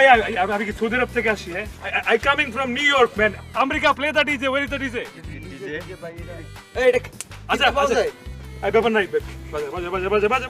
अभी सऊदी अरब से क्या है? I coming from New York, man. America play the DJ. Where is the DJ? Hey, अच्छा अच्छा. I better not. बाजा.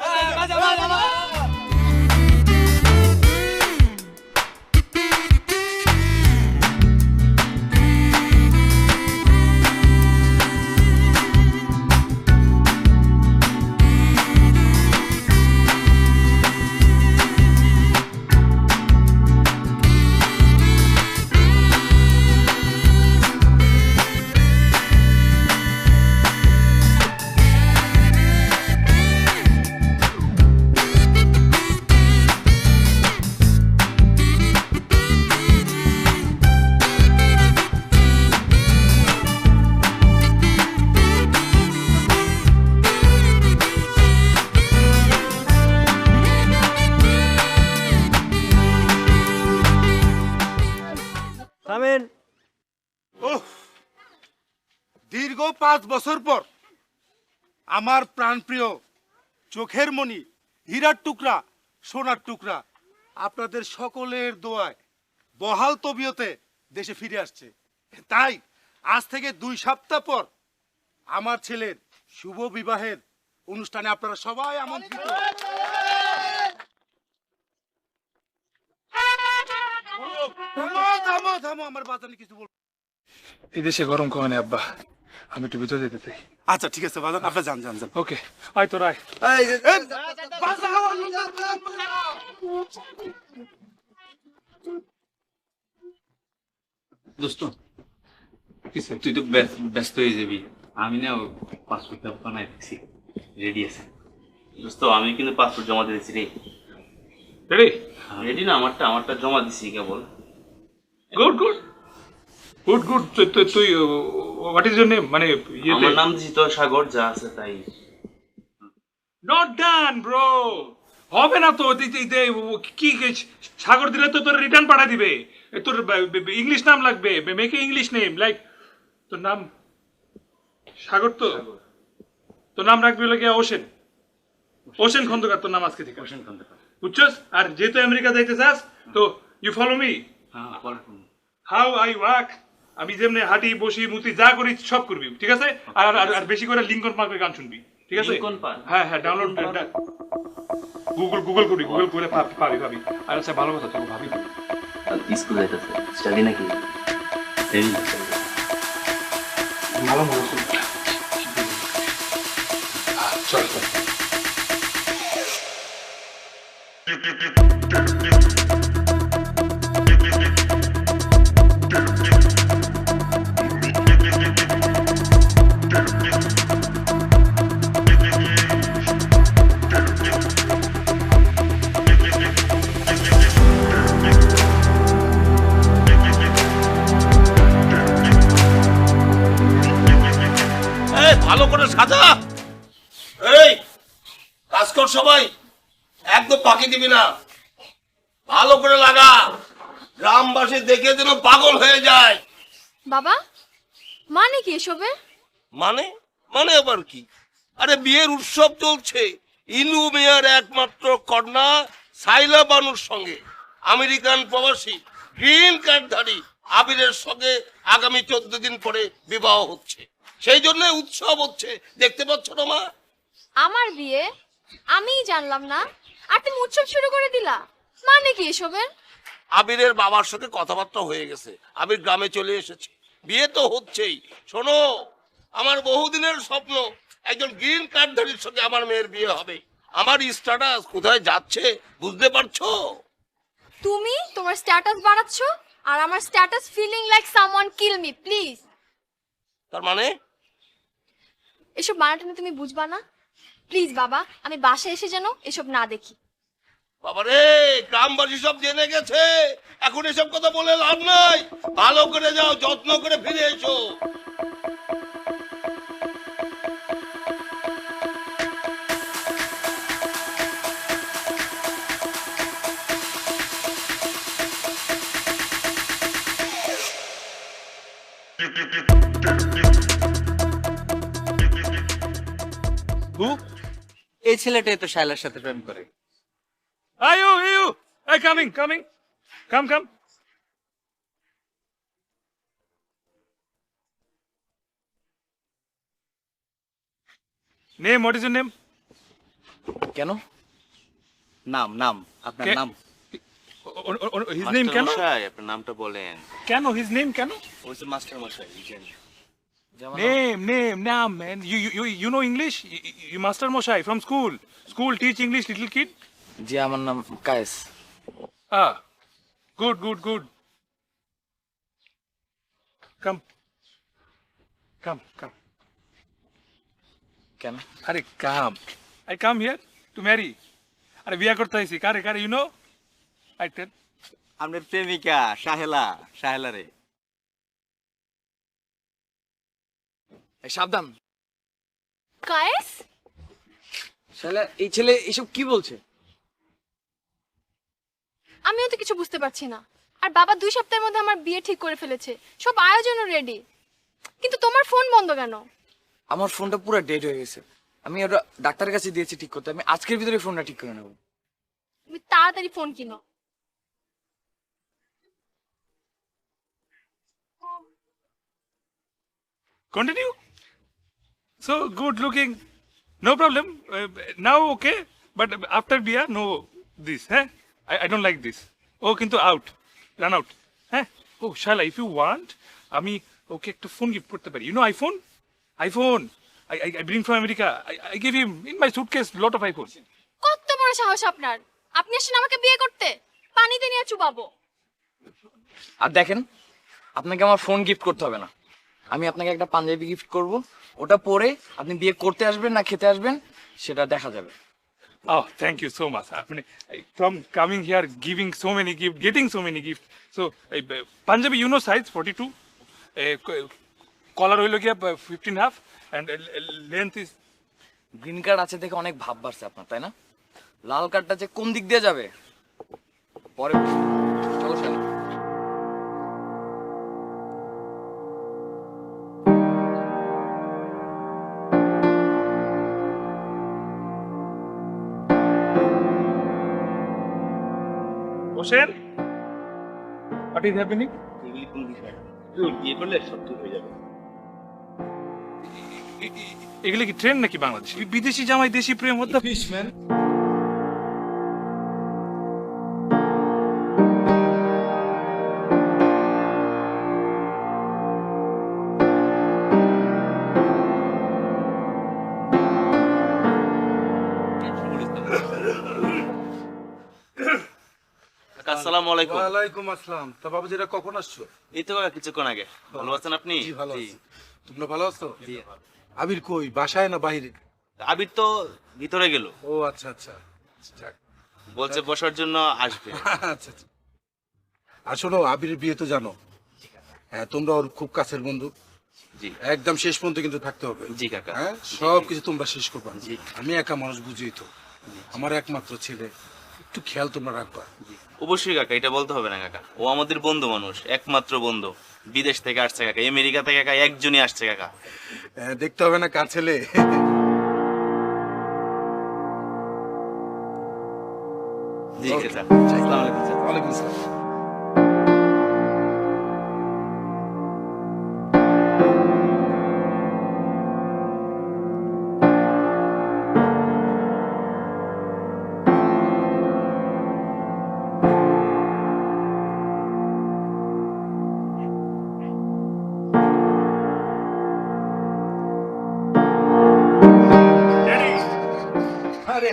দীর্ঘ 5 বছর পর আমার প্রাণপ্রিয় চোখের মণি হীরার টুকরা সোনার টুকরা আপনাদের সকলের দোয়ায় বহাল তবিয়তে দেশে ফিরে আসছে। তাই আজ থেকে 2 সপ্তাহ পর আমার ছেলের শুভ বিবাহের অনুষ্ঠানে আপনারা সবাই আমন্ত্রিত। থামো আমার বাজানে কিছু বল। এই দেশে গরম কমে না আব্বা, আমি একটু ভিতরে যেতে চাই। আচ্ছা ঠিক আছে বাজান, আপনি যান। ওকে, আয় তোর আয়। দোস্ত তুই তো ব্যস্ত হয়ে যাবি, আমি না পাসপোর্টটা বানাই দিচ্ছি, রেডি আছে। দোস্ত আমি কিন্তু পাসপোর্ট জমা দিয়েছি রে। রেডি? রেডি না, আমারটা জমা দিছি কেবল। গুড। তুই হোয়াট ইজ ইওর নেম? মানে আমার নাম জিত সাগর, যা আছে তাই। নট ডান ব্রো, হবে না তো। কি সাগর দিলে তো তোর রিটার্ন পাঠিয়ে দিবে। তোর ইংলিশ নাম লাগবে, make a English name. Like তোর নাম সাগর, তো তোর নাম রাখবি হলো গিয়া ওশেন খন্দকার। তোর নাম আজকে থেকে ওশেন খন্দকার, বুঝছস? আর যেহেতু আমেরিকা যাইতে চাস তো you follow me. How I walk, আমি যেমনি হাঁটি বসি মুতি যা করি সব করবি, ঠিক আছে? আর বেশি করে লিঙ্কন পার্কের গান শুনবি, ঠিক আছে? হ্যাঁ ডাউনলোড গুগল করবি, গুগল করে পাবি। আর আচ্ছা ভালো কথা, তোকে ভাবি স্কুল যাইতেছে, স্টাডি নাকি? ভালো চল। ভালো করে সাজা। এই কাজ কর সবাই, একদম বাকি দিবি না, ভালো করে লাগা, গ্রামবাসী দেখে যেন পাগল হয়ে যায়। বাবা মানে কি এসবে? মানে আবার কি? আরে বিয়ের উৎসব চলছে, ইনু মেয়ার একমাত্র কন্যা সাইলা বানুর সঙ্গে আমেরিকান প্রবাসী গ্রিন কার্ডধারী আবিরের সঙ্গে আগামী 14 দিন পরে বিবাহ হচ্ছে, সেই জন্য উৎসব হচ্ছে। দেখতে পাচ্ছ না মা? আমার বিয়ে আমিই জানলাম না, আর তুমি উৎসব শুরু করে দিলা। মানে কি এসবের? আবিরের বাবার সাথে কথাবার্তা হয়ে গেছে, আবির গ্রামে চলে এসেছে, বিয়ে তো হচ্ছেই। শোনো, আমার বহুদিনের স্বপ্ন একজন গ্রিন কার্ডধারীর সঙ্গে আমার মেয়ের বিয়ে হবে। আমার স্ট্যাটাস কোথায় যাচ্ছে বুঝতে পারছো? তুমি তোমার স্ট্যাটাস বাড়াচ্ছ, আর আমার status feeling like someone kill me please. তার মানে এসব বানাটা তুমি বুঝবা না? প্লিজ বাবা, আমি বাসায় এসে যেন এসব না দেখি। বাবারে, গ্রামবাসী সব জেনে গেছে, এখন এসব কথা বলে লাভ নাই। ভালো করে যাও, যত্ন করে ফিরে এসো। এই ছেলেটাই তো শায়লার সাথে প্রেম করে। Coming Come. Name, what is your name? কেন? নাম আপনার কে- নাম? His name কেন? মশাই আপনার নামটা বলেন। কেন? His name কেন? ওই যে মাস্টার মশাই বুঝেন। Name, man. You know English? You master Moshai from school. School teach English, little kid. জি আমার নাম কায়েস। Ah, good. Come. কেন? Arey, come. I come here to marry. Arey, বিয়া করতে আইছি। কারে, you know? I tell. আপনার প্রেমিকা সাহেলা রে। এই সাবধান। কায়েস, শালা এই ছেলে এসব কি বলছে? আমিও তো কিছু বুঝতে পারছি না। আর বাবা 2 সপ্তাহের মধ্যে আমার বিয়ে ঠিক করে ফেলেছে, সব আয়োজনও রেডি, কিন্তু তোমার ফোন বন্ধ কেন? আমার ফোনটা পুরো ডেড হয়ে গেছে। আমি ওটা ডাক্তারের কাছে দিয়েছি ঠিক করতে। আমি আজকের ভিতরে ফোনটা ঠিক করে নেব। তুমি তাড়াতাড়ি ফোন কিনো। Continue. So good looking. No problem. Now okay. But after beer, no this. I don't like this. Oh, কিন্তু out. Run out. Oh, Shala, if you want, আমি ওকে একটা ফোন গিফট করতে পারি। You know iPhone. I bring from America. I give him in my suitcase lot of iPhones. কত বড় সাহস আপনার! আপনি আসেন আমাকে বিয়ে করতে? পানিতে নিয়ে চুবাবো। আর দেখেন, আপনাকে আমার ফোন গিফট করতে হবে না। আমি আপনাকে একটা পাঞ্জাবি গিফট করব। ওটা পরে আপনি বিয়ে করতে আসবেন না খেতে আসবেন সেটা দেখা যাবে। Oh, thank you so much. From coming here, giving so many gifts, getting so many gifts. So, Punjabi, you know size 42. Collar হইলো গিয়া 15.5 and length is green card আছে দেখে অনেক ভাব বাড়ছে আপনার, তাই না? লাল কার্ডটা যে কোন দিক দিয়ে যাবে পরে বুঝবো। চলো শালা। Ocean? What is happening? এগুলি কোন বিষয়? বিয়ে করলে সব ঠিক হয়ে যাবে। এগুলো কি ট্রেন নাকি বাংলাদেশ? বিদেশি জামাই দেশি প্রেম হতে ফিশ ম্যান। আসসালামু আলাইকুম। ওয়ালাইকুম আসসালাম। তা বাবু যেটা কখন আসছো? এই তো কিছুক্ষণ আগে। ভালো আছেন আপনি? জি ভালো জি। আছি। তোমরা ভালো আছো? জি। আবির কই, বাসায় না বাইরে? আবির তো ভিতরে গেল, ও আচ্ছা যাক। বলছে বসার জন্য আসবে। আচ্ছা আর শোনো, আবিরের বিয়ে তো জানো। হ্যাঁ, তোমরা ওর খুব কাছের বন্ধু। জি একদম শেষ পর্যন্ত কিন্তু থাকতে হবে। জি কাকা। হ্যাঁ, সব কিছু তোমরা শেষ করবা। জি। আমি একা মানুষ, বুঝিই তো। আমার একমাত্র ছেলে, একটু খেয়াল তোমরা রাখবা। অবশ্যই কাকা, এটা বলতে হবে না কাকা। ও আমাদের বন্ধু মানুষ, একমাত্র বন্ধু। বিদেশ থেকে আসছে কাকা, আমেরিকা থেকে কাকা একজনই আসছে কাকা। দেখতে হবে না কার ছেলে। জি Okay. কাকা। আসসালামু আলাইকুম স্যার। ওয়ালাইকুম আসসালাম। ড্যাডি, আরে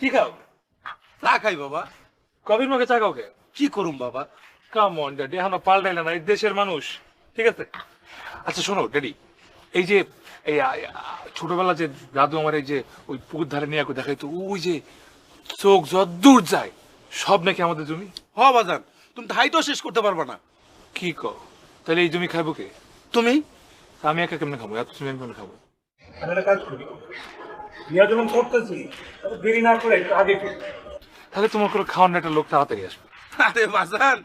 কি খাও? চা খাই বাবা। কবির মুখে চা খাওকে? কি করুম বাবা? কাম অন ড্যাডি, এখনো পাল্টাইলে না, এই দেশের মানুষ। ঠিক আছে, আচ্ছা শোনো ড্যাডি, এই যে এই ছোটবেলা যে দাদু আমার এই যে ওই পুকুর ধারে নিয়ে দেখাইতো, ওই যে চোখ যদ্দূর যায় সব নাকি আমাদের জমি। হ বাজান, তুমি ধাইটাও শেষ করতে পারবা না। কি কও? তাহলে এই জমি খাইবো কে? তুমি তা আমি একা কেমনে খাবো? এত জমি আমি কেমনে খাবো? আমি একটা কাজ করি, বিয়া যখন করতেছি দেরি না করে একটু আগে করি, তাহলে তোমার করে খাওয়ানোর একটা লোক তাড়াতাড়ি আসবে। আরে বাজান,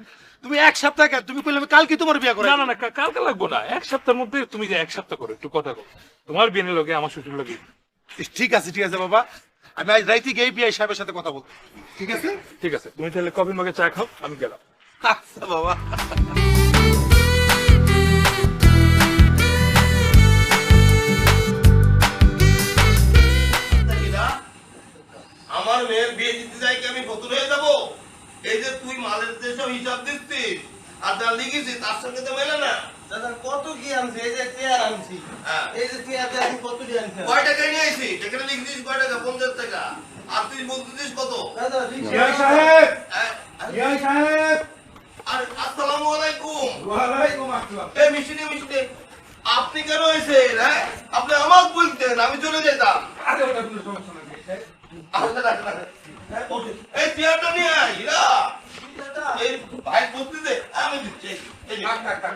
তুমি এক সপ্তাহ কেন? তুমি বললে আমি কালকে তোমার বিয়ে করে। না না না, কালকে লাগবো না, এক সপ্তাহের মধ্যে। তুমি যে এক সপ্তাহ করো, একটু কথা কো, তোমার বিয়ের লোকে আমার শ্বশুর লোকে। ঠিক আছে বাবা, আমি আজ রাইতে গিয়ে বিয়ে সাহেবের সাথে কথা বলবো। ঠিক আছে? ঠিক আছে, তুমি তাহলে কবির মগে চা খাও, আমি গেলাম। আচ্ছা বাবা। আমার মেয়ের বিয়ে দিতে যাই কি আমি ফতুর হয়ে যাবো? এই যে তুই মালের যেসব হিসাব দিচ্ছিস আর যা লিখেছিস তার সঙ্গে তো মেলে না। দাদা কত কি আনছি? এই যে চেয়ার আনছি, হ্যাঁ। এই যে চেয়ার আমি কত দিয়ে আনছি কয় টাকা নিয়ে আইছিস? এখানে লিখেছিস কয় টাকা? 50 টাকা। আর তুই বলতেছিস কত? দাদা বিআই সাহেব, হ্যাঁ? বিআই সাহেব, আর আসসালামু আলাইকুম। ওয়ালাইকুম আসসালাম। এই মিষ্টি মিষ্টি আপনি কেন হয়েছেন? হ্যাঁ, আপনি আমাকে বলতেন আমি চলে যেতাম। আরে ওটা কোনো সমস্যা না বিআই সাহেব। আচ্ছা, রাখ, রাখ। হ্যাঁ, ওঠে। এই চেয়ারটা নিয়ে আয়, হীরা। এই ভাই বলতে দে, আমি দিচ্ছি। এই নে। থাক, থাক, থাক।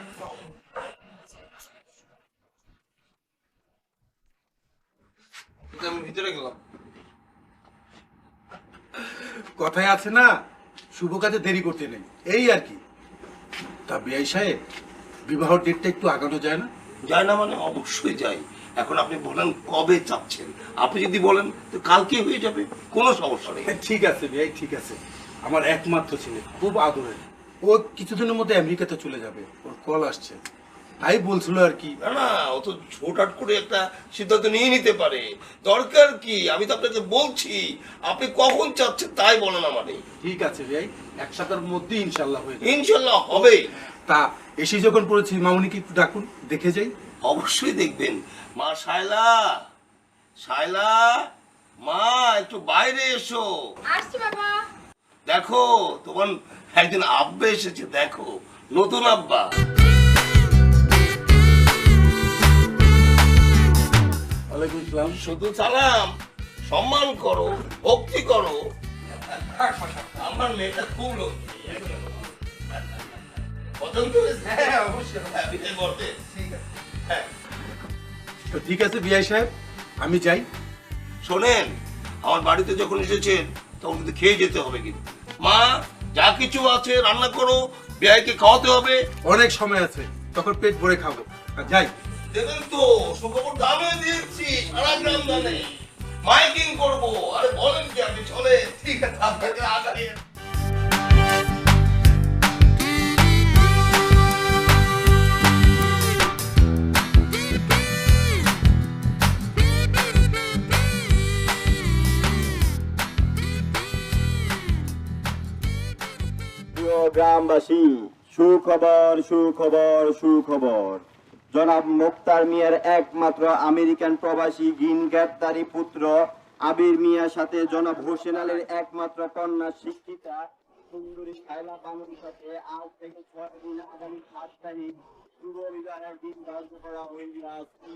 আমি ভিতরে গেলাম। কথায় আছে না, শুভ কাজে দেরি করতে নেই, এই আর কি। তা বিআই সাহেব, বিবাহ ডেটটা একটু আগানো যায় না? যায় না মানে অবশ্যই যাই। এখন আপনি বলেন কবে চাচ্ছেন? আপনি যদি বলেন তো কালকে হয়ে যাবে, কোনো সমস্যা নেই। ঠিক আছে বিআই, ঠিক আছে। আমার একমাত্র ছেলে, খুব আদরের। ও কিছুদিনের মধ্যে আমেরিকাতে চলে যাবে, ওর কল আসছে, তাই বলছিল আর কি। না না, ও তো ছোটহাট করে একটা সিদ্ধান্ত নিয়ে নিতে পারে, দরকার কি? আমি তো আপনাকে বলছি, আপনি কখন চাচ্ছেন তাই বলেন আমারে। ঠিক আছে বিআই, এক সপ্তাহের মধ্যে ইনশাল্লাহ হয়ে যাবে। ইনশাল্লাহ হবে। তা এসে যখন পড়েছি, মামুনিকে একটু ডাকুন, দেখে যাই। অবশ্যই দেখবেন। মা শায়লা, শায়লা, মা একটু বাইরে এসো। আসছি বাবা। দেখো তোমার একজন আব্বা এসেছে, দেখো নতুন আব্বা। ওয়ালাইকুম আসসালাম। শুধু সালাম, সম্মান করো, ভক্তি করো। আমার মেয়েটা খুব লক্ষ্মী। পছন্দ হয়েছে? হ্যাঁ, অবশ্যই। হ্যাঁ, বিদায় করতে। হ্যাঁ। তো ঠিক আছে বিআই সাহেব, আমি যাই। শোনেন, আমার বাড়িতে যখন এসেছেন তখন কিন্তু খেয়ে যেতে হবে কিন্তু। মা যা কিছু আছে রান্না করো, বিয়াইকে খাওয়াতে হবে। অনেক সময় আছে, তখন পেট ভরে খাবো। আর যাই। দেখেন তো সুখবর দামে দিয়েছি, সারা গ্রাম জানে। মাইকিং করবো। আরে বলেন কি আপনি? চলে, ঠিক আছে, আপনাকে আগাই। প্রিয় গ্রামবাসী, সুখবর সুখবর সুখবর। জনাব মুক্তার মিয়ার একমাত্র আমেরিকান প্রবাসী গ্রিন গ্রেপ্তারি পুত্র আবির মিয়ার সাথে জনাব হোসেন আলীর একমাত্র কন্যা শিক্ষিতা সুন্দরী শায়লা বানুর সাথে আজ থেকে 6 দিন আগামী 7 তারিখ শুভ বিবাহের দিন ধার্য করা হইয়াছে।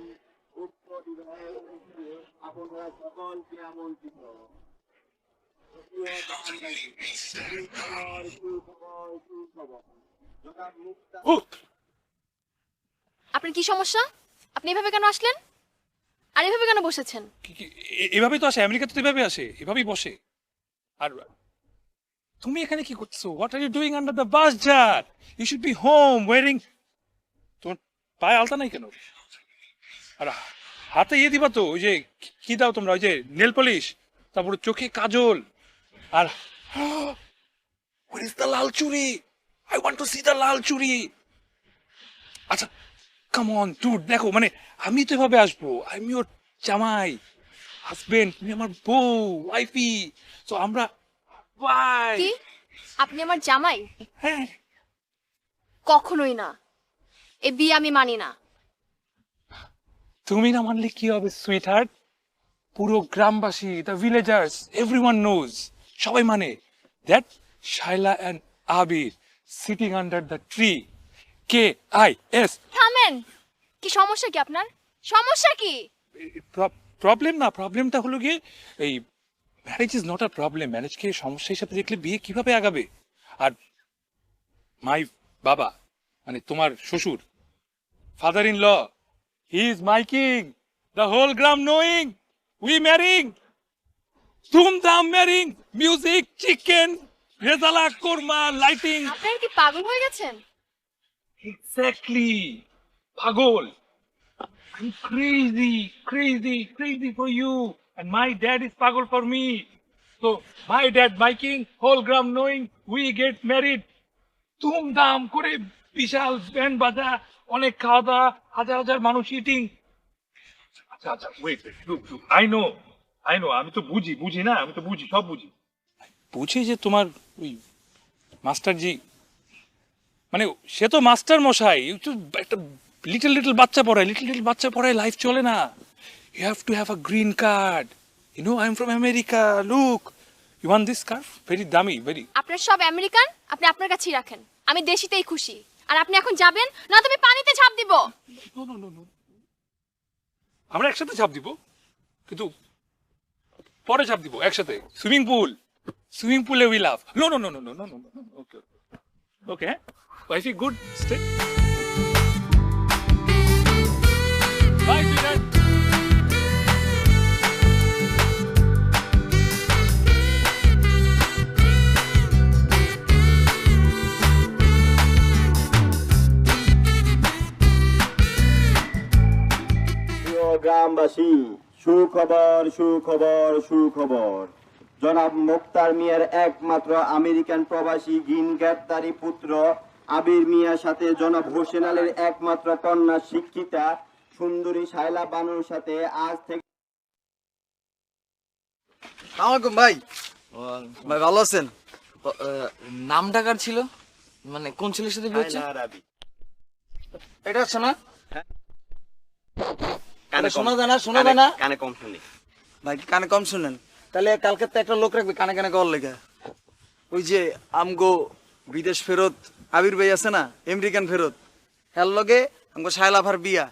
উক্ত বিবাহের উপলক্ষে আপনারা সকলকে আমন্ত্রিত। আপনার কি সমস্যা? আপনি এভাবে কেন আসলেন? আর এভাবে কেন বসেছেন? এভাবেই তো আসে, আমেরিকাতে তো এভাবে আসে, এভাবেই বসে। আর তুমি এখানে কি করছো? What are you doing under the bus jar? You should be home wearing. তোমার পায়ে আলতা নাই কেন? আর হাতে ইয়ে দিবা তো, ওই যে কি দাও তোমরা, ওই যে নেল পলিশ, তারপরে চোখে কাজল। আর where is the লাল চুড়ি? I want to see the লাল চুড়ি। আচ্ছা কাম অন ডুড, দেখো মানে আমি তো এভাবে আসবো, আমি ওর জামাই, হাজবেন্ড, তুমি আমার বউ, ওয়াইফি। তো আমরা বাই। কি? আপনি আমার জামাই? হ্যাঁ। কখনোই না, এ বিয়ে আমি মানি না। তুমি না মানলে কি হবে সুইট হার্ট? পুরো গ্রামবাসী, দ্য ভিলেজার্স, এভরিওয়ান নোজ, সবাই মানে that Shaila and Abir sitting under the tree, KIS। থামেন। কি সমস্যা কি আপনার? সমস্যা কি? প্রবলেম না, প্রবলেমটা হলো গিয়ে এই marriage is not a problem. ম্যারেজকে সমস্যা হিসাবে দেখলে বিয়ে কিভাবে আগাবে? আর মাই বাবা মানে তোমার শ্বশুর, father in law, he is making the whole গ্রাম নোয়িং উই ম্যারিং, ধুমধাম marrying, music, chicken, rezala, korma, lighting. আপনারা কি পাগল হয়ে গেছেন? Exactly, পাগল। I'm crazy, crazy, crazy for you, and my dad is পাগল for me. So my dad making, whole gram knowing, we get married. ধুমধাম করে বিশাল ব্যান্ড বাজা, অনেক খাওয়া দাওয়া, হাজার হাজার মানুষ ইটিং। আচ্ছা আচ্ছা, wait look look, I know, আমি তো বুঝি না, আমি তো বুঝি, সব বুঝি যে তোমার ওই মাস্টারজি, মানে সে তো মাস্টার মশাই, একটু একটা লিটল বাচ্চা পড়ায়, লাইফ চলে না। You have to have a green card, you know, I am from America, look, you want this scarf, very দামি, ভেরি। আপনার সব আমেরিকান আপনি আপনার কাছেই রাখেন, আমি দেশিতেই খুশি। আর আপনি এখন যাবেন, না তুমি পানিতে ঝাঁপ দিব। নো, আমরা একসাথে ঝাঁপ দিব, কিন্তু পরে ঝাঁপ দিব একসাথে, সুইমিং পুলে we love. No, okay okay, wifey good, stay by sweeter. প্রিয় গ্রামবাসী, সুখবর। জনাব মোক্তার মিয়ার একমাত্র আমেরিকান প্রবাসী গ্রিন কার্ডধারী পুত্র আবির মিয়ার সাথে জনাব হোসেন আলীর একমাত্র কন্যা শিক্ষিতা সুন্দরী শায়লা বানুর সাথে আজ থেকে। আসসালামাইকুম ভাই। ভাই ভালো আছেন? নাম ডাকার ছিল, মানে কোন ছেলের সাথে বিয়ে হচ্ছে? এটা হচ্ছে না? শোনা যায় না কানে কম শুনি ভাই, কানে কম শুনেন। তাহলে কালকে তো একটা লোক রাখবে কানে কানে কল লেগে। ওই যে আমগো বিদেশ ফেরত আবির ভাই আছে না, আমেরিকান ফেরত, হ্যার লগে আমগো শায়লাভার বিয়া।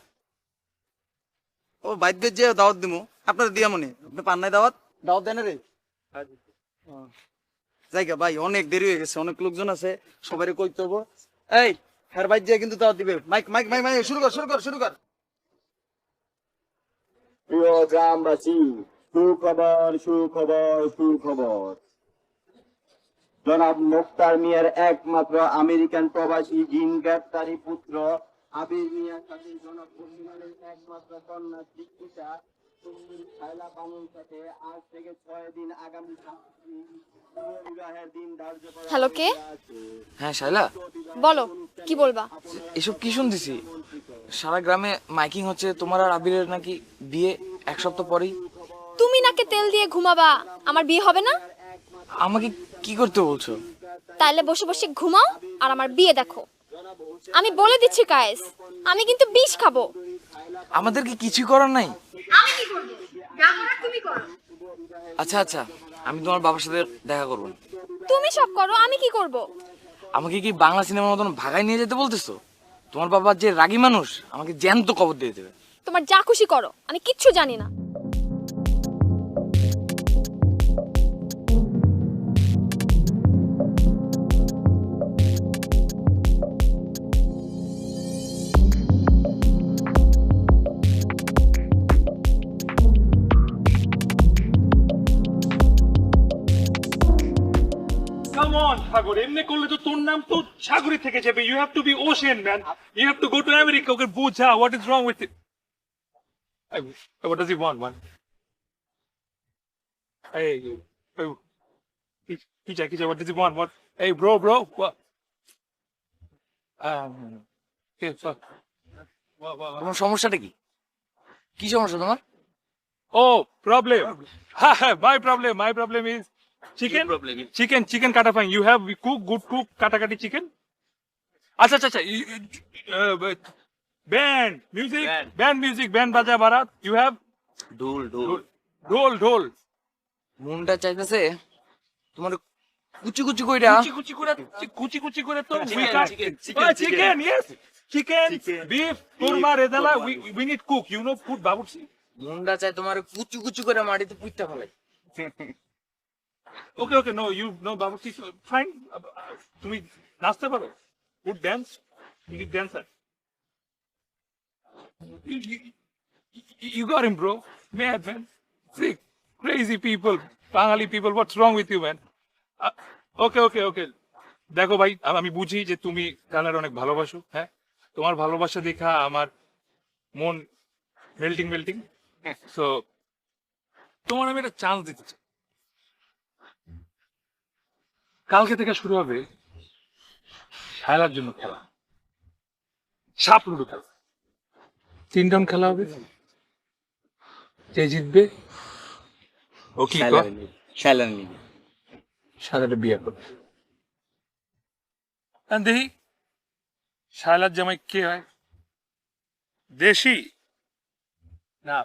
ও বাইদ্যের যে দাওয়াত দিমু আপনার দিয়া মনে, আপনি পান নাই দাওয়াত দেন রে। জায়গা ভাই অনেক দেরি হয়ে গেছে, অনেক লোকজন আছে, সবাই কইতে হবো। এই হ্যার বাইদ দিয়ে কিন্তু দাওয়াত দিবে। মাইক শুরু কর। প্রিয় গ্রামবাসী, সুখবর। জনাব মোক্তার মিয়ার একমাত্র আমেরিকান প্রবাসী গ্রিন কার্ডধারী পুত্র আবির মিয়ার সাথে জনাব হোসেন আলীর একমাত্র কন্যা শিক্ষিতা সুন্দরী শায়লা বানুর সাথে আজ থেকে 6 দিন আগামী বিবাহের দিন ধার্য করা হ্যালো, কে? হ্যাঁ শায়লা, বলো, কি বলবা? এসব কি শুনতেছি? সারা গ্রামে মাইকিং হচ্ছে তোমার আর আবিরের নাকি বিয়ে 1 সপ্তাহ পরেই। তুমি নাকে তেল দিয়ে ঘুমাবা, আমার বিয়ে হবে না? আমাকে কি করতে বলছো? তাইলে বসে বসে ঘুমাও আর আমার বিয়ে দেখো। আমি বলে দিচ্ছি কায়েস, আমি কিন্তু বিষ খাবো। আমাদের কি কিছু করার নাই? আমি কি করব? যা করার তুমি করো। আচ্ছা, আমি তোমার বাবার সাথে দেখা করবো। তুমি সব করো, আমি কি করব? আমাকে কি বাংলা সিনেমার মতন ভাগায় নিয়ে যেতে বলতেছো? তোমার বাবা যে রাগী মানুষ, আমাকে জ্যান্ত কবর দিয়ে দেবে। তোমার যা খুশি করো, আমি কিচ্ছু জানি না। কাম অন সাগর, এমনি করলে তো তোর নাম তো সাগরই থেকে যাবে। You have to be ocean man, you have to go to America. Okay বুঝা, what is wrong with it? What does he want, man? Hey, Kicha, what does he want? What? Hey, bro, what? Okay, fuck. What? তোমার সমস্যাটা কি? কি সমস্যা তোমার? Oh, problem. My problem is chicken. Chicken kata fine. You have good cook kata chicken. Acha. Band music, band baja barat. You have ঢোল। মনটা চাইতেছে তোমার কুচি কইরা কুচি করে তো chicken, yes. Chicken, beef, kurma, rezala. We need cook. You know food, babuchi. মনটা চাই তোমার কুচি করে মাটিতে পুঁততে ফেলাই। Okay. No, you know babuchi. Fine. তুমি নাচতে পারো? Good dance. You need dancer. You got him, bro. Mad, man. Sick. Crazy people. Bangali people. What's wrong with you, man? Okay. দেখো ভাই, আমি বুঝি যে তুমি গানের অনেক ভালোবাসো। হ্যাঁ, তোমার ভালোবাসা দেখা আমার মন মেল্টিং। সো তোমার আমি একটা চান্স দিতে চাই। কালকে থেকে শুরু হবে শায়লার জন্য খেলা, সাপ লুডো খেলা, 3 রাউন্ড খেলা হবে, যে জিতবে ও কি শাইলার নিবি। শায়লাটা বিয়ে করবে। আর দেখি শায়লার জামাই কে হয়, দেশি না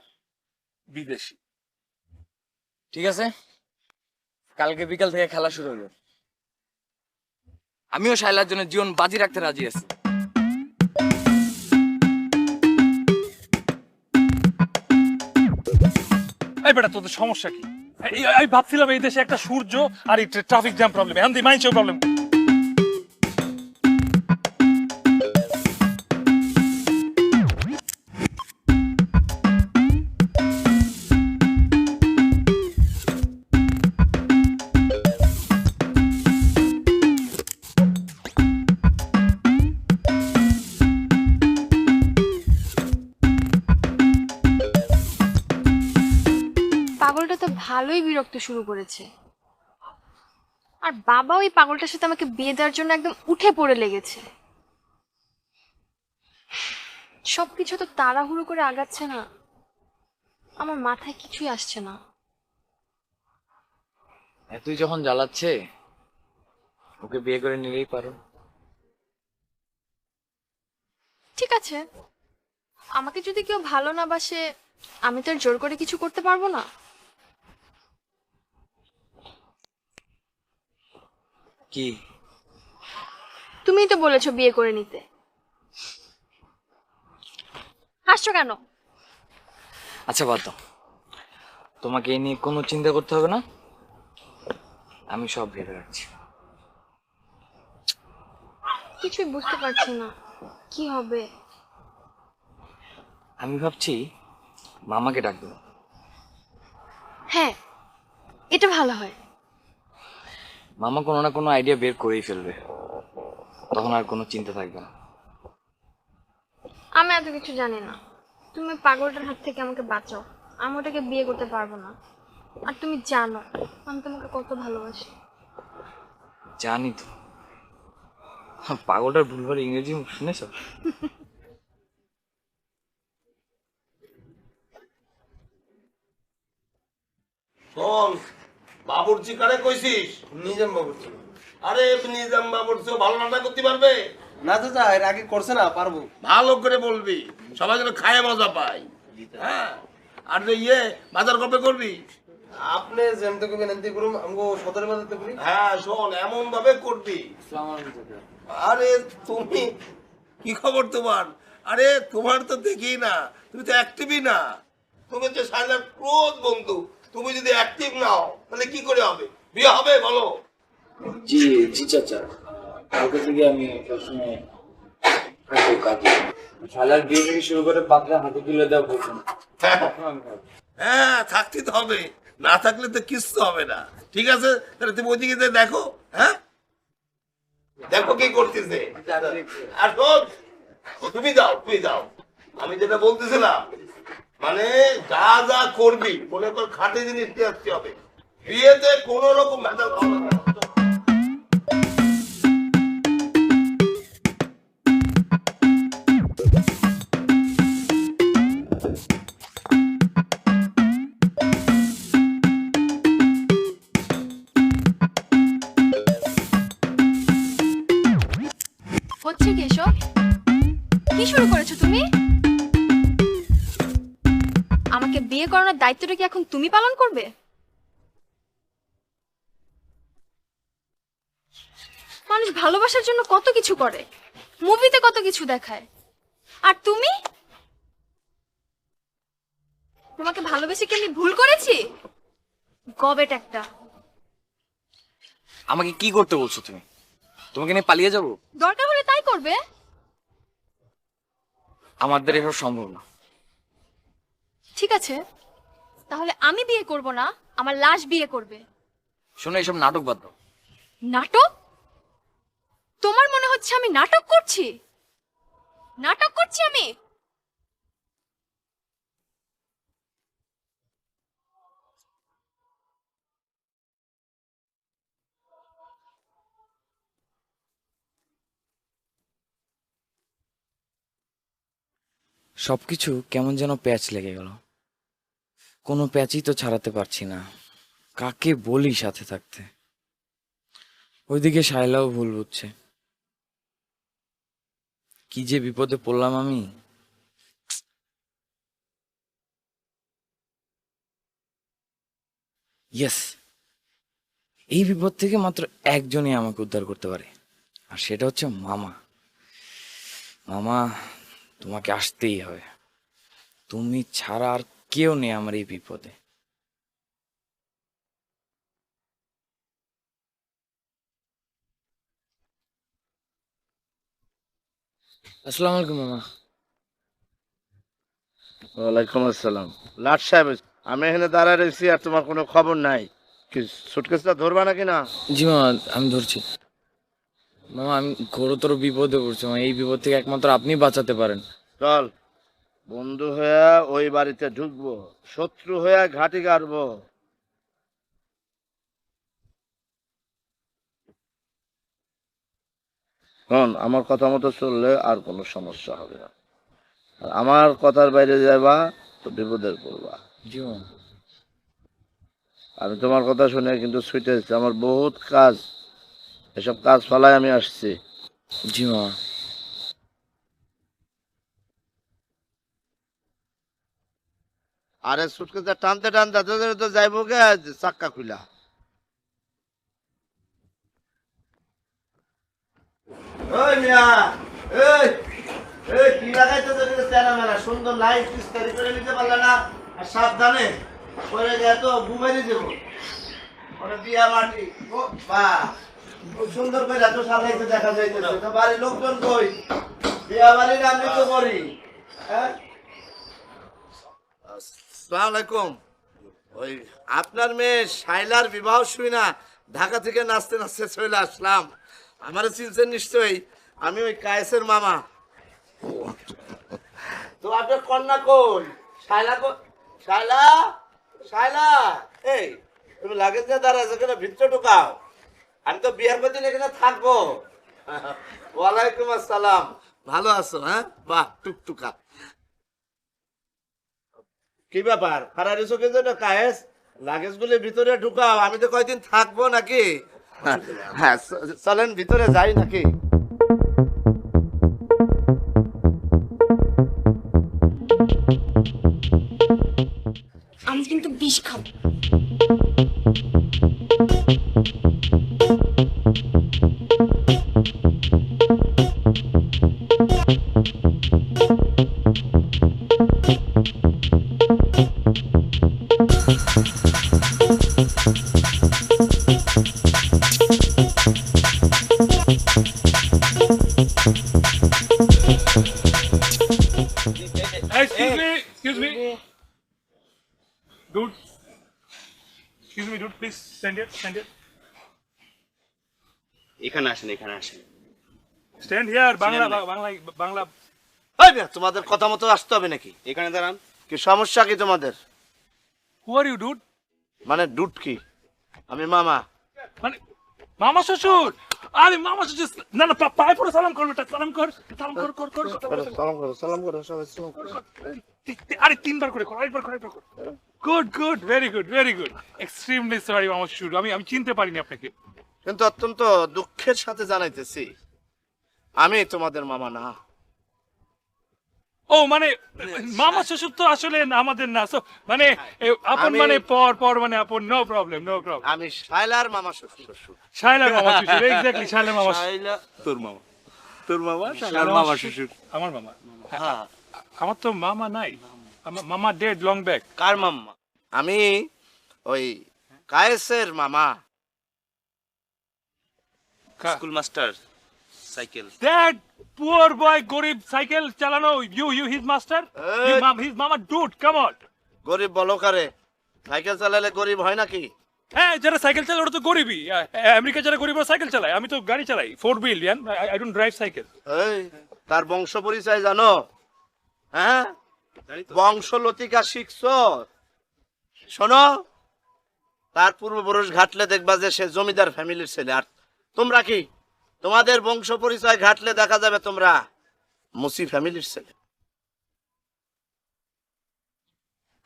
বিদেশি। ঠিক আছে, কালকে বিকাল থেকে খেলা শুরু হলো। আমিও শাইলার জন্য জীবন বাজি রাখতে রাজি আছি। এই বেটা তোদের সমস্যা কি? আমি ভাবছিলাম এই দেশে একটা সূর্য আর এই ট্রাফিক জ্যাম প্রবলেম, এখন দি মাইন্ড প্রবলেম। পাগলটা তো ভালোই বিরক্ত শুরু করেছে। আর বাবা ওই পাগলটার সাথে আমাকে বিয়ে দেওয়ার জন্য একদম উঠে পড়ে লেগেছে। সবকিছু তো তাড়াহুড়ো করে আগাচ্ছে না, আমার মাথায় কিছুই আসছে না। এতই যখন জ্বালাচ্ছে ওকে বিয়ে করে নিলেই পারো। ঠিক আছে, আমাকে যদি কেউ ভালো না বাসে আমি তো আর জোর করে কিছু করতে পারবো না। কি? তুমিই তো বলেছো বিয়ে করে নিতে, হাসছো কেন? আচ্ছা বাদ দাও, তোমাকে এই নিয়ে কোনো চিন্তা করতে হবে না, আমি সব ভেবে রাখছি। কিছুই বুঝতে পারছি না কি হবে। আমি ভাবছি মামাকে ডাক দেবো। হ্যাঁ, এটা ভালো হয়। মামা কোনো না কোনো আইডিয়া বের করেই ফেলবে, তখন আর কোনো চিন্তা থাকবে না। আমি এত কিছু জানি না, তুমি পাগলটার হাত থেকে আমাকে বাঁচাও, আমি ওটাকে বিয়ে করতে পারবো না। আর তুমি জানো আমি তোমাকে কত ভালোবাসি। জানি তো, পাগলটার ভুলভাল ইংরেজি শুনেছ? শোন, বাবুর্চি কারে কইছিস? নিজাম বাবুর্চি। আরে নিজাম বাবুর্চিও ভালো রান্না করতে পারবে? না চাচা, এর আগে করছে না, পারবো। ভালো করে বলবি, সবাই যেন খায় মজা পায়। হ্যাঁ, আর যে বাজার কবে করবি? আপনি যেমতে করবেন এমনি করুন, আমগো সদর বাজারতে করি। হ্যাঁ শোন, এমন ভাবে করবি। আরে তুমি কি খবর তোমার? আরে তোমার তো দেখি না, তুমি তো অ্যাক্টিভই না। তুমি হচ্ছে শাইলার ক্লোজ বন্ধু, তুমি যদি অ্যাক্টিভ নাও তাহলে কি করে হবে? বিয়ে হবে বলো? জি জি চাচা, কালকে থেকে আমি সবসময় শালার বিয়ে থেকে শুরু করে পাতলা হাতে তুলে দেওয়া বলছেন। হ্যাঁ, থাকতে তো হবে, না থাকলে তো কিচ্ছু হবে না। ঠিক আছে, তাহলে তুমি ওইদিকে যেয়ে দেখো। হ্যাঁ, দেখো কি করতেছে। আর শোন, তুমি যাও, তুমি যাও। আমি যেটা বলতেছিলাম, মানে যা যা করবি মনে কর খাঁটি জিনিস নিয়ে আসতে হবে। বিয়েতে কোন রকম ভেজাল হবে না। হচ্ছে কি এসব? কি শুরু করেছো তুমি? আমাকে বিয়ে করানোর দায়িত্বটা কি এখন তুমি পালন করবে? মানুষ ভালোবাসার জন্য কত কিছু করে, মুভিতে কত কিছু দেখায়, আর তুমি? তোমাকে ভালোবেসে কি আমি ভুল করেছি? গবেট একটা। আমাকে কি করতে বলছো তুমি? তোমাকে নিয়ে পালিয়ে যাব? দরকার হলে তাই করবে। আমাদের এসব সম্ভব না। ঠিক আছে, তাহলে আমি বিয়ে করব না, আমার লাশ বিয়ে করবে। শোনো, এইসব নাটক বাদ দাও। নাটক? তোমার মনে হচ্ছে আমি নাটক করছি? নাটক করছি আমি? সবকিছু কেমন যেন প্যাচ লেগে গেল, কোনো প্যাচই তো ছাড়াতে পারছি না। কাকে বলি সাথে থাকতে? ওইদিকে শায়লাও ভুল বুঝছে। কি যে বিপদে পড়লাম আমি। ইয়েস, এই বিপদ থেকে মাত্র একজনই আমাকে উদ্ধার করতে পারে, আর সেটা হচ্ছে মামা। মামা, তোমাকে আসতেই হবে। তুমি ছাড়া আর কেউ নেই আমার এই বিপদে। আসসালামু আলাইকুম মামা। ওয়ালাইকুম আসসালাম। লাট সাহেব, আমি এখানে দাঁড়ায় রয়েছি আর তোমার কোনো খবর নাই। কি সুটকেসটা ধরবা নাকি না? জি মামা, আমি ধরছি। মামা, আমি ঘোরতর বিপদে পড়ছি মামা। এই বিপদ থেকে একমাত্র আপনি বাঁচাতে পারেন। চল, বন্ধু হয়ে ওই বাড়িতে ঢুকবো, শত্রু হয়ে ঘাটি গাড়বো। শোন, আমার কথা মতো চললে আর কোনো সমস্যা হবে না। আর আমার কথার বাইরে যাবা তো বিপদের পড়বা। জি মামা। আমি তোমার কথা শুনে কিন্তু ছুটেছি, আমার বহুত কাজ, এসব কাজ ফালাই আমি আসছি। জি মামা। আরে সুটকেসটা টানতে টানতে তো যাইবো গে চাক্কা খুলা। ওই মিয়া, এই এই কি লাগাইতে তো তেলা মেলা সুন্দর লাইট ইস্তারি করে নিতে পারলে না? আর সাবধানে পরে যায় তো ঘুমাইতে দেবো। ওরে বিয়া মাটি ও বাহ, খুব সুন্দর করে এত সাজাইতে দেখা যাইতেছে। তো বাড়ির লোকজন কই? বিয়া বাড়ির আমি তো করি। হ্যাঁ, আসসালামু আলাইকুম। ওই আপনার মেয়ে শাইলার বিবাহ শুই না ঢাকা থেকে নাচতে নাচতে চলে আসলাম। আমার চিনছেন নিশ্চয়ই, আমি ওই কায়েসের মামা। তো আপনার কন্যা কই? শাইলা শাইলা শাইলা, এই তুমি লাগেজ নিয়ে দাঁড়াচ্ছ কেন? ভিতরে ঢুকাও, আমি তো বিয়ের দিন এখানে থাকবো। ওয়ালাইকুম আসসালাম। ভালো আছো? হ্যাঁ, বাহ, টুকটুকা। কি ব্যাপার ফারারি চোখে যেটা কায়েস, লাগেজ গুলি ভিতরে ঢুকাও, আমি তো কয়দিন থাকবো নাকি? হ্যাঁ, চলেন ভিতরে যাই নাকি? আমি কিন্তু বিষ খাবো। Excuse me. Dude. Excuse me, dude. Please stand here. এখানে আসেন, এখানে আসেন। Stand here. বাংলা. ওই মিয়া, তোমাদের কথা মতো আসতে হবে নাকি? এখানে দাঁড়ান। কি সমস্যা কি তোমাদের? Who are you, dude? মানে ডুট কি? আমি মামা। মানে মামা শ্বশুর? আরে মামা শ্বশুর না, পায়ে পড়ে সালাম কর বেটা, সালাম কর। সালাম করো, সালাম করো, সবাই সালাম করো। আরে তিনবার করে কর, আরেকবার কর। Good, very good. Extremely sorry মামা শ্বশুর, আমি চিনতে পারিনি আপনাকে। কিন্তু অত্যন্ত দুঃখের সাথে জানাইতেছি, আমি তোমাদের মামা না। ও মানে মামা শ্বশুর তো আসলে আমাদের না, মানে আপন মানে পর মানে আপন। No problem. আমি শাইলার মামা শ্বশুর। শাইলার মামা শ্বশুর, এক্স্যাক্টলি শাইলার মামা শ্বশুর। শাইলা তোর মামা শাইলার মামা শ্বশুর আমার মামা। হ্যাঁ, আমার তো মামা নাই, আমার মামা ডেড লং ব্যাক। কার মামা? আমি ওই কায়েসের মামা। School master cycle. That poor boy গরিব সাইকেল চালানো, you his master, his mama dude, come on. গরিব বলো কারে? সাইকেল চালালে গরিব হয় নাকি? হ্যাঁ, যারা সাইকেল চালায় ওরা তো গরিবই। আমেরিকা যারা গরিব ওরা সাইকেল চালায়, আমি তো গাড়ি চালাই 4 wheel, I don't drive cycle. এই তার বংশ পরিচয় জানো? হ্যাঁ, বংশ লতিকা শিখছো? শোনো, তার পূর্বপুরুষ ঘাটলে দেখবা যে সে জমিদার ফ্যামিলির ছেলে। আর তোমরা কি? তোমাদের বংশ পরিচয় ঘাটলে দেখা যাবে তোমরা মুসি ফ্যামিলির ছেলে।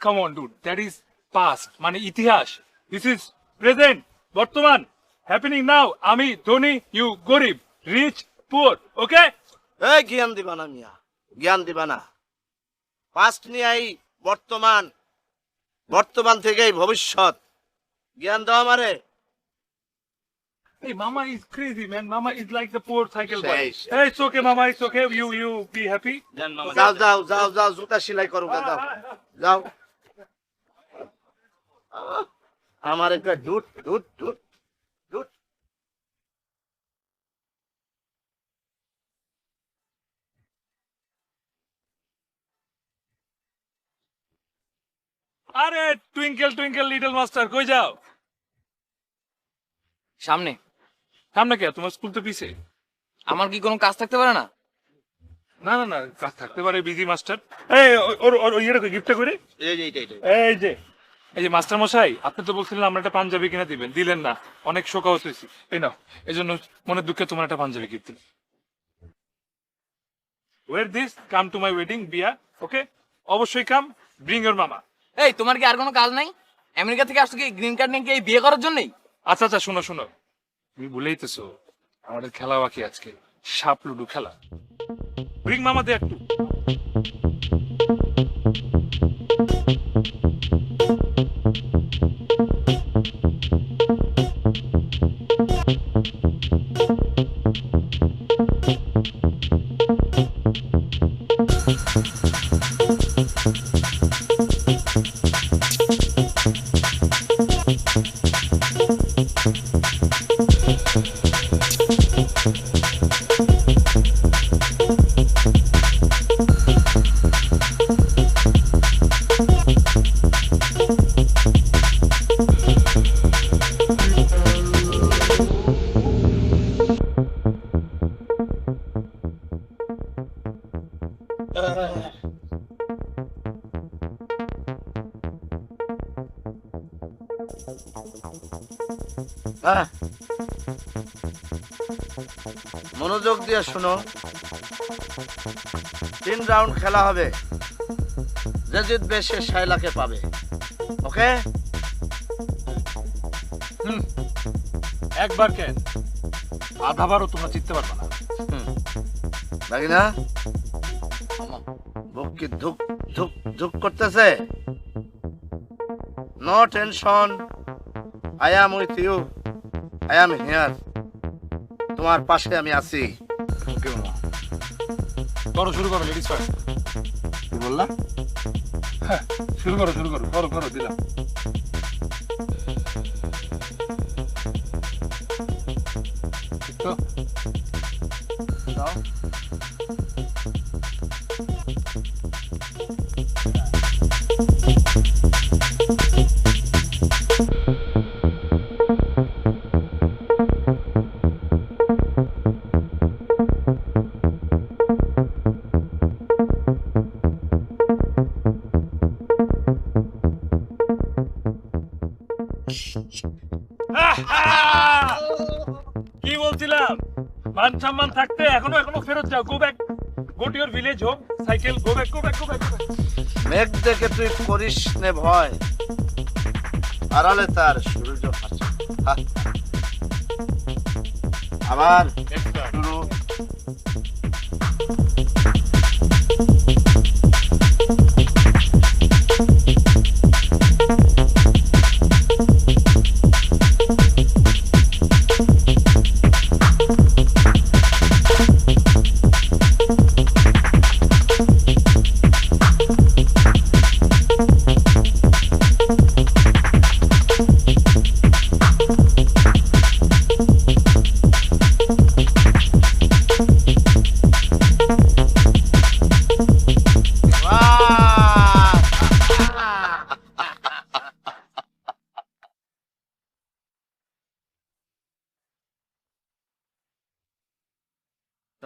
come on dude, that is past, মানে ইতিহাস. This is present, বর্তমান, happening now. আমি ধনী, you গরিব, rich, poor, okay? এই জ্ঞান দিবা না মিয়া, জ্ঞান দিবা না। পাস্ট নিয়ে আই বর্তমান, বর্তমান থেকেই ভবিষ্যৎ। জ্ঞান দাও আমারে। Hey, mama is crazy, man. Mama is like the poor cycle boy. Say, Hey, it's okay, mama. It's okay. You be happy. জান মামা যাও যাও যাও যাও, জুতা সেলাই করো গা, যাও যাও। আমার একটা ডুট ডুট ডুট ডুট। আরে টুইঙ্কেল টুইঙ্কেল লিটল মাস্টার কই যাও? সামনে। সামনে কে? তোমার স্কুল তো পিছে। আমার কি কোনো কাজ থাকতে পারে না? না না না, কাজ থাকতে পারে, বিজি মাস্টার। এই ওর ওর ইয়েটা কই, গিফটটা করে? এই যে এইটা এই যে মাস্টার মশাই, আপনি তো বলছিলেন আমরা একটা পাঞ্জাবি কিনে দিবেন, দিলেন না, অনেক শোকাহত হয়েছি। এই নাও, এই জন্য মনের দুঃখে তোমার একটা পাঞ্জাবি গিফট দিলাম। Wear this, come to my wedding, বিয়া, ওকে? অবশ্যই কাম, ব্রিং ইওর মামা। এই তোমার কি আর কোনো কাজ নাই? আমেরিকা থেকে আসছো কি গ্রিন কার্ড নিয়ে কি এই বিয়ে করার জন্যই? আচ্ছা আচ্ছা, শোনো শোনো, তুমি ভুলেইতেছো আমাদের খেলা বাকি আজকে, সাপ লুডু খেলা। ব্রিং মামা দে একটু। মনোযোগ দিয়ে শোনো, 3 রাউন্ড খেলা হবে, যে জিতবে সে 6 লাখে পাবে, ওকে? একবার কেন, আধাবারও তোমরা জিততে পারবে না। নাকি না? বুক কি ধুক ধুক ধুক করতেছে? No tension, I am with you, I am here, তোমার পাশে আমি আছি। ওকে মামা, করো, শুরু করো, লেডিস ফার্স্ট। কি বললা? হ্যাঁ, শুরু করো শুরু করো, করো করো, দিলাম। ঠিক তো? দাও। কি বলছিলাম, মান সম্মান থাকতে এখনো এখনো ফেরত যাও, go back, go to your village home, cycle, go back go back go back. মেঘ দেখে তুই করিস নে ভয়, আড়ালে তার সূর্য হাসে। আবার শুরু।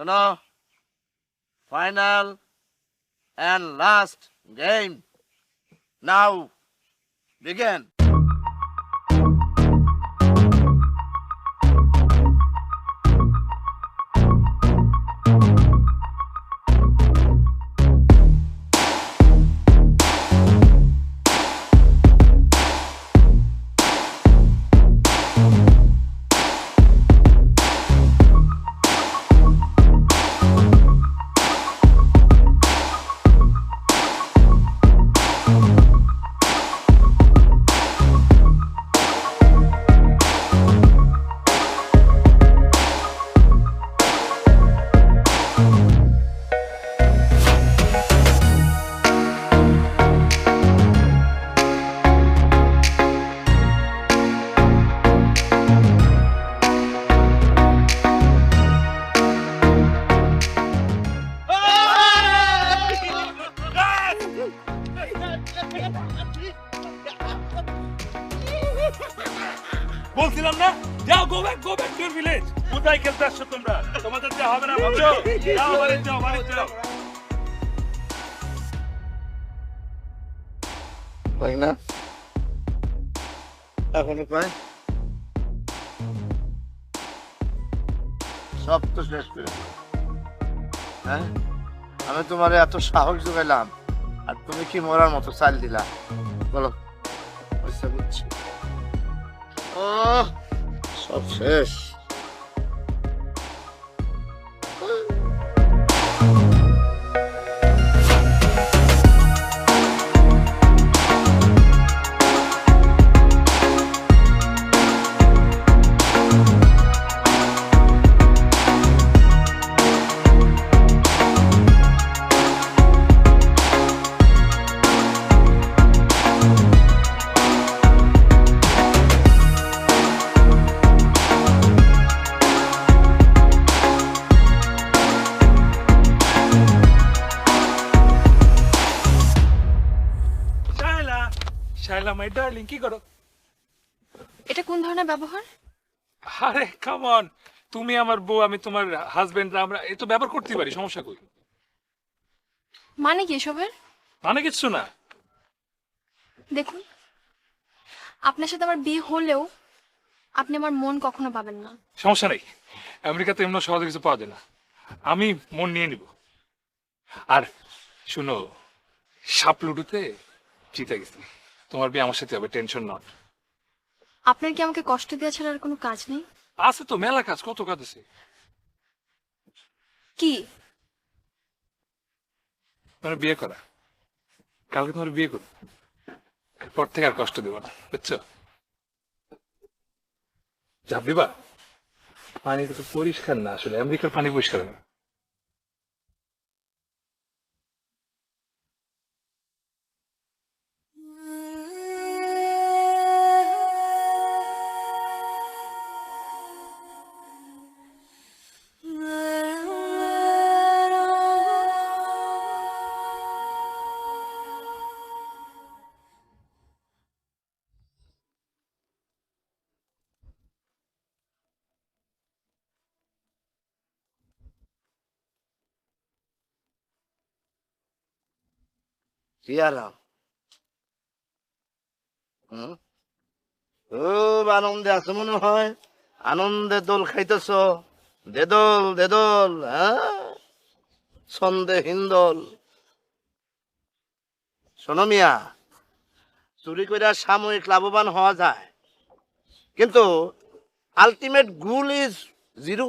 No, final and last game. Now, begin. বলছিলাম না, যাও go back to your village. কোথায় খেলতে আসছো তোমরা? তোমাদের যা হবে না ভাবছো? যাও বাড়ি যাও। পাই না এখনো পাই সব তো শেষ করে দিল। হ্যাঁ, আমি তোমার এত সাহস জোগাইলাম আর তুমি কি মরার মতো চাল দিলা? বলো। আচ্ছা বুঝছি। ও সব শেষ। শাইলা মাই ডার্লিং, কি করো? এটা কোন ধরনের ব্যবহার? আরে কাম অন, তুমি আমার বউ, আমি তোমার হাজবেন্ড, আমরা এ তো ব্যবহার করতে পারি, সমস্যা কই? মানে কি এসবের? মানে কিছু না। দেখুন, আপনার সাথে আমার বিয়ে হলেও আপনি আমার মন কখনো পাবেন না। সমস্যা নেই, আমেরিকাতে এমন সহজে কিছু পাওয়া যায় না, আমি মন নিয়ে নিব। আর শুনো, সাপ লুডুতে জিতে গেছি, তোমার বিয়ে আমার সাথে হবে, টেনশন নট। আপনার কি আমাকে কষ্ট দেওয়া ছাড়া আর কোনো কাজ নেই? আছে তো মেলা কাজ, কত কাজ আছে। কি? তোমার বিয়ে করা, কালকে তোমার বিয়ে করো, পর থেকে আর কষ্ট দেবো না, বুঝছো? চাপ দিবা? পানি তো পরিষ্কার না, আসলে আমেরিকার পানি পরিষ্কার না। কি আরাম! খুব আনন্দে আছে মনে হয়, আনন্দে দোল খাইতেছ। দেদোল দেদোল, হ্যাঁ, ছন্দে হিন্দোল। শোনো মিয়া, চুরি করে সাময়িক লাভবান হওয়া যায়, কিন্তু আলটিমেট গুল ইজ জিরো,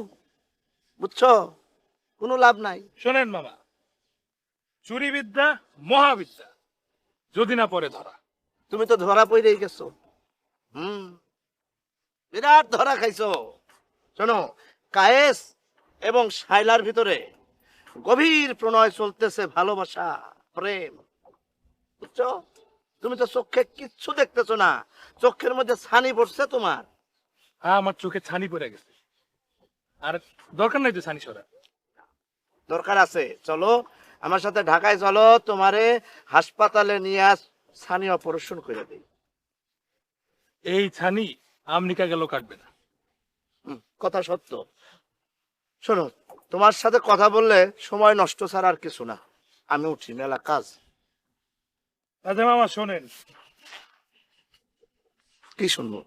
বুঝছো? কোনো লাভ নাই। শোনেন মামা, চুরি বিদ্যা মহাবিদ্যা, যদি না পরে ধরা। তুমি তো ধরা পড়েই গেছো। বিরাট ধরা খাইছো। শোনো, কায়েস এবং শাইলার ভিতরে গভীর প্রণয় চলতেছে, ভালোবাসা, প্রেম, বুঝছো? তুমি তো চোখে কিচ্ছু দেখতেছো না, চোখের মধ্যে ছানি পড়ছে তোমার। হ্যাঁ, আমার চোখে ছানি পড়ে গেছে, আর দরকার নাই তো ছানি সরা। দরকার আছে, চলো আমার সাথে ঢাকায় চলো, তোমারে হাসপাতালে নিয়ে ছানি অপারেশন করে দেই। এই ছানি আমেরিকা গেল কাটবে না। কথা সত্য। শোনো, তোমার সাথে কথা বললে সময় নষ্ট ছাড়া আর কিছু না। আমি উঠি, মেলা কাজ। আচ্ছা মামা শোনেন। কি শুনবো?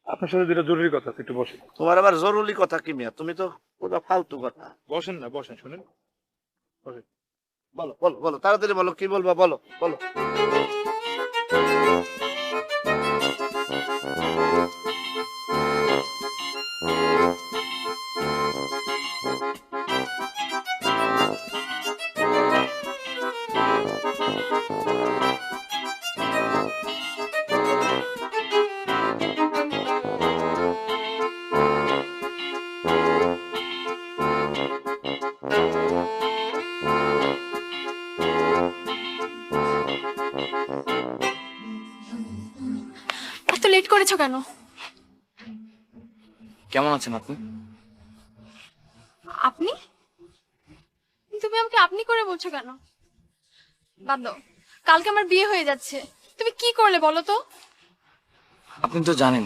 আপনার সাথে যেটা জরুরি কথা আছে, একটু বসেন। তোমার আবার জরুরি কথা কি মিয়া? তুমি তো পুরো ফালতু কথা। বসেন না, বসেন, শুনেন, বসেন। বলো বলো বলো, তাড়াতাড়ি বলো, কি বলবা বলো বলো। এত লেট করেছো কেন? কেমন আছেন আপনি? আপনি? তুমি আমাকে আপনি করে বলছো কেন? বাদ দাও, কালকে আমার বিয়ে হয়ে যাচ্ছে, তুমি কি করলে বলো তো? আপনি তো জানেন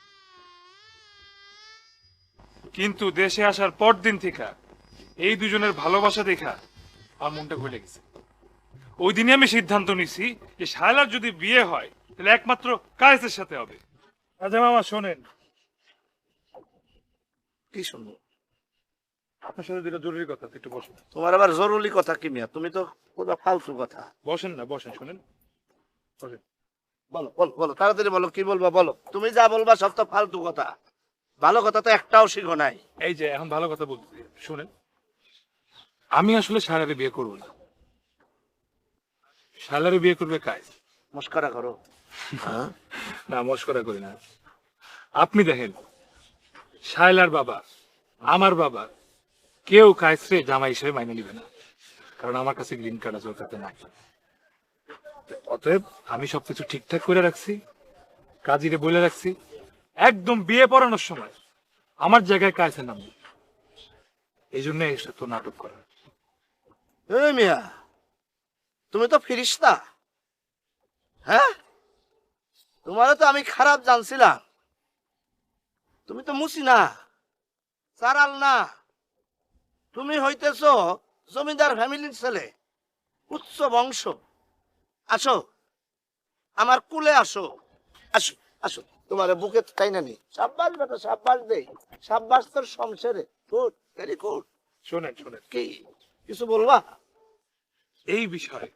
কিন্তু দেশে আসার পর দিন থেকে এই দুজনের ভালোবাসা দেখা আমার মনটা গলে গেছে। ওই দিনই আমি সিদ্ধান্ত নিছি যে শায়লার যদি বিয়ে হয় তাহলে একমাত্র কায়েসের সাথে হবে। রাজা মামা শোনেন, কি শুনবো? আপনার সাথে দুটো জরুরি কথা, একটু বসেন। তোমার আবার জরুরি কথা কি মিয়া? তুমি তো পুরো ফালতু কথা। বসেন না, বসেন, শোনেন, বসেন। বলো বলো বলো, তাড়াতাড়ি বলো, কি বলবা বলো। তুমি যা বলবা সব তো ফালতু কথা, ভালো কথা তো একটাও শিখো নাই। এই যে এখন ভালো কথা বলতে শুনেন, আমি আসলে শায়লারে বিয়ে করবো না, শায়লারে বিয়ে করবে কায়েস। মস্করা করো? না, মস্করা করি না। আপনি দেখেন, শায়লার বাবা, আমার বাবা, কেউ কায়েসরে জামাই হিসেবে মাইনে নিবে না, কারণ আমার কাছে গ্রিন কার্ড আছে, ওর কাছে নাই। অতএব আমি সবকিছু ঠিকঠাক করে রাখছি, কাজীরে বলে রাখছি, একদম বিয়ে পড়ানোর সময় আমার জায়গায় কায়েসের নাম নেই। এই জন্য তো নাটক করা। এই মিয়া, তুমি তো ফিরিস্তা। হ্যাঁ, তোমারও তো আমি খারাপ জানছিলাম। তুমি তো মুসি না, চারাল না, তুমি হইতেছ জমিদার ফ্যামিলির ছেলে, উচ্চ বংশ। আসো আমার কুলে, আসো আসো আসো, তোমার বুকে তাই না নি। সাব্বাস বেটা, সাব্বাস দেই, সাব্বাস তোর সংসারে। Good, very good. শোনেন শোনেন, কি কিছু বলবা? এই বিষয়ে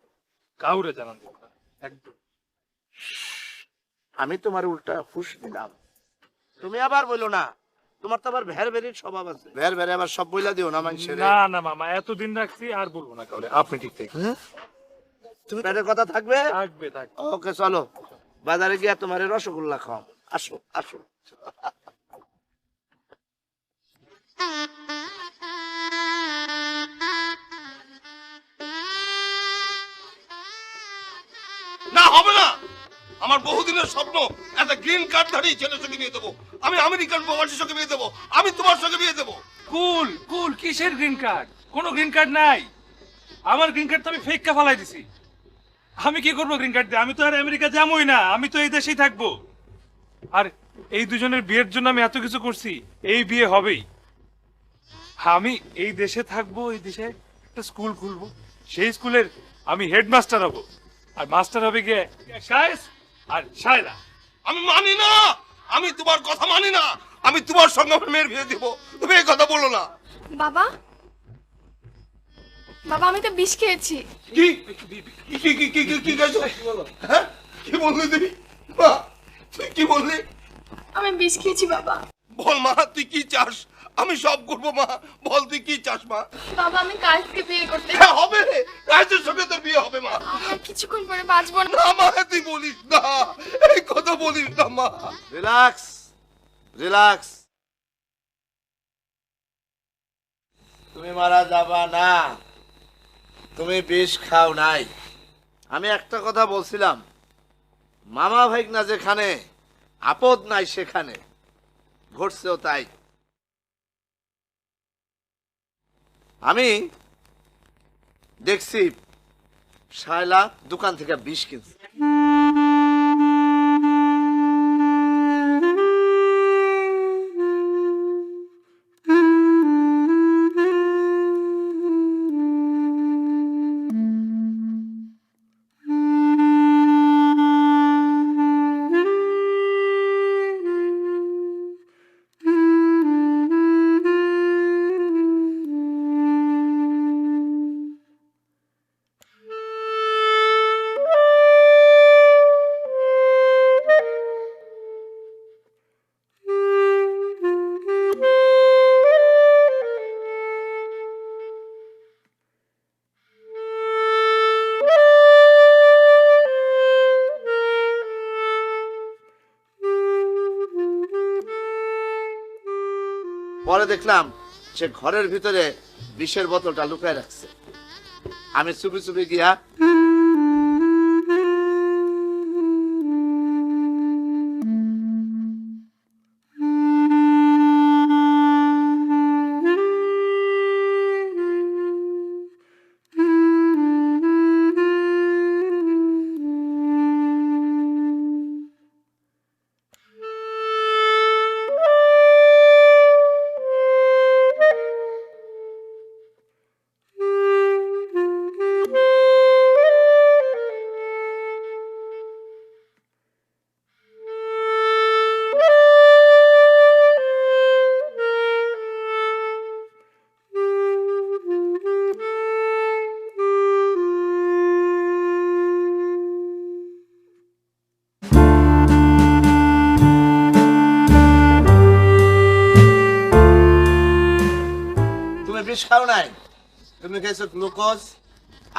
কাউরে জানান দেব না, একদম। আমি তোমার উল্টা ফুস দিলাম, তুমি আবার বলো না। তোমার তো আবার ভের ভেরির স্বভাব আছে, ভের ভেরে আবার সব বইলা দিও না মানুষের। না না মামা, এতদিন রাখছি, আর বলবো না কাউরে। আপনি ঠিক থাকেন। তুমি ভেরের কথা থাকবে? থাকবে থাকবে। ওকে, চলো বাজারে গিয়া তোমার রসগোল্লা খাও। আসো আসো। না, হবে না। আমার বহুদিনের স্বপ্ন একটা গ্রিন কার্ড ধারী ছেলের সঙ্গে বিয়ে দেবো। আমি আমেরিকান প্রবাসীর সঙ্গে বিয়ে দেবো। আমি তোমার সঙ্গে বিয়ে দেবো। কুল কুল, কিসের গ্রিন কার্ড? কোনো গ্রিন কার্ড নাই। আমার গ্রিন কার্ড তো আমি ফেক ফালাই দিছি। আমি কি করবো গ্রিন কার্ড দিয়ে? আমি তো আর আমেরিকা যাবোই না, আমি তো এই দেশেই থাকবো। আর এই দুজনের বিয়ের জন্য আমি এত কিছু করছি, এই বিয়ে হবেই। আমি এই দেশে থাকবো, এই দেশে একটা স্কুল খুলবো, সেই স্কুলের আমি হেডমাস্টার হব, আর মাস্টার হবে গিয়ে কায়েস আর শায়লা। আমি মানি না, আমি তোমার কথা মানি না। আমি তোমার সঙ্গে আমার মেয়ের বিয়ে দেবো। তুমি এই কথা বলো না। বাবা, বাবা আমি তো বিষ খেয়েছি। কি কি কি কি কি কি খাইছো? হ্যাঁ, কি বললি তুমি? মা, তুই কি বললি? আমি বিষ খেয়েছি বাবা। বল মা, তুই কি চাস? আমি সব করবো মা। বল তুই কি চাস মা? বাবা আমি কালকে বিয়ে করতে। হ্যাঁ, হবে, রাজের সঙ্গে তোর বিয়ে হবে মা। আমি আর কিছুক্ষণ পরে বাঁচবো না। না মা, তুই বলিস না, এই কথা বলিস না মা। রিল্যাক্স রিল্যাক্স, তুমি মারা যাবা না, তুমি বিষ খাও নাই। আমি একটা কথা বলছিলাম, মামা ভাইগনা যেখানে, আপদ নাই সেখানে। ঘটছেও তাই। আমি দেখছি শায়লা দোকান থেকে বিষ কিনছে। পরে দেখলাম সে ঘরের ভিতরে বিষের বোতলটা লুকায় রাখছে। আমি চুপি চুপি গিয়া জিনিস খাও নাই, তুমি খেয়েছো গ্লুকোজ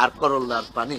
আর করল্লার পানি।